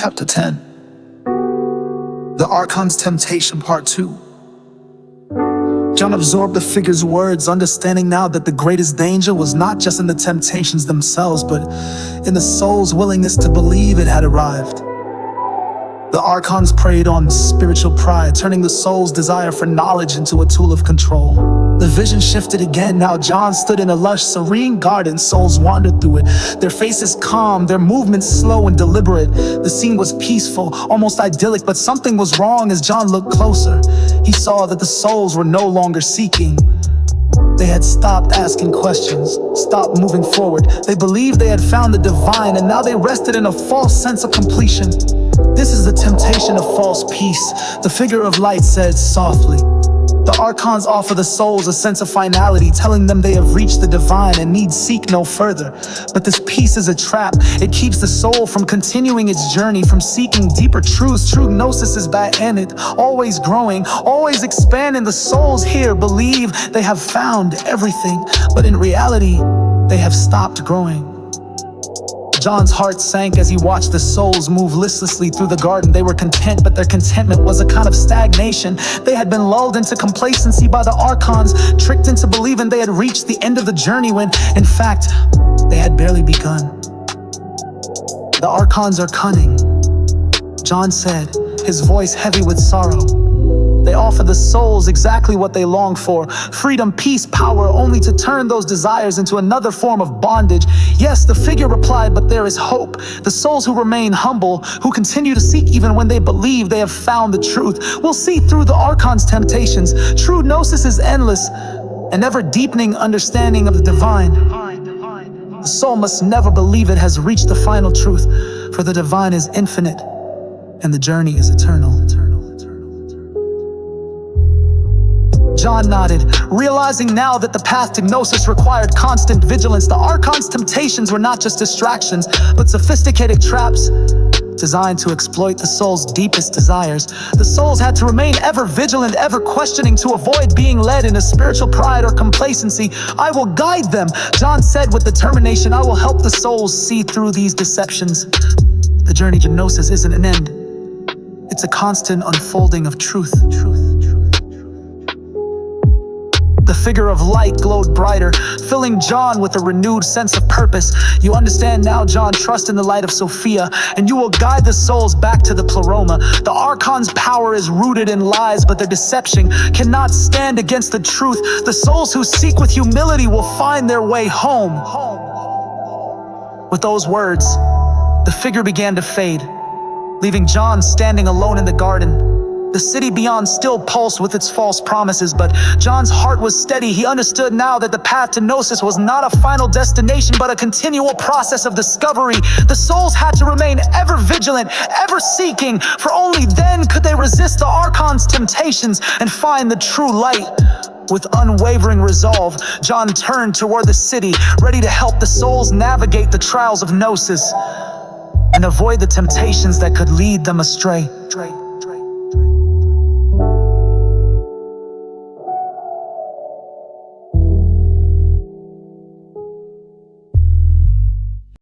Chapter 10. The Archons' Temptation, Part 2. John absorbed the figure's words, understanding now that the greatest danger was not just in the temptations themselves, but in the soul's willingness to believe it had arrived. The Archons preyed on spiritual pride, turning the soul's desire for knowledge into a tool of control. The vision shifted again. Now John stood in a lush, serene garden. Souls wandered through it, their faces calm, their movements slow and deliberate. The scene was peaceful, almost idyllic, but something was wrong as John looked closer. He saw that the souls were no longer seeking. They had stopped asking questions, stopped moving forward. They believed they had found the divine, and now they rested in a false sense of completion. This is the temptation of false peace, the figure of light said softly. The Archons offer the souls a sense of finality, telling them they have reached the divine and need seek no further. But this peace is a trap. It keeps the soul from continuing its journey, from seeking deeper truths. True Gnosis is back in it, always growing, always expanding. The souls here believe they have found everything, but in reality, they have stopped growing. John's heart sank as he watched the souls move listlessly through the garden. They were content, but their contentment was a kind of stagnation. They had been lulled into complacency by the Archons, tricked into believing they had reached the end of the journey when, in fact, they had barely begun. The Archons are cunning, John said, his voice heavy with sorrow. They offer the souls exactly what they long for: freedom, peace, power, only to turn those desires into another form of bondage. Yes, the figure replied, but there is hope. The souls who remain humble, who continue to seek even when they believe they have found the truth, will see through the Archon's temptations. True Gnosis is endless, an ever-deepening understanding of the divine. The soul must never believe it has reached the final truth, for the divine is infinite, and the journey is eternal. John nodded, realizing now that the path to Gnosis required constant vigilance. The Archons' temptations were not just distractions, but sophisticated traps designed to exploit the soul's deepest desires. The souls had to remain ever vigilant, ever questioning, to avoid being led into spiritual pride or complacency. I will guide them, John said with determination. I will help the souls see through these deceptions. The journey to Gnosis isn't an end. It's a constant unfolding of truth. The figure of light glowed brighter, filling John with a renewed sense of purpose. You understand now, John, trust in the light of Sophia, and you will guide the souls back to the pleroma. The Archon's power is rooted in lies, but their deception cannot stand against the truth. The souls who seek with humility will find their way home. With those words, the figure began to fade, leaving John standing alone in the garden. The city beyond still pulsed with its false promises, but John's heart was steady. He understood now that the path to Gnosis was not a final destination, but a continual process of discovery. The souls had to remain ever vigilant, ever seeking, for only then could they resist the Archon's temptations and find the true light. With unwavering resolve, John turned toward the city, ready to help the souls navigate the trials of Gnosis and avoid the temptations that could lead them astray.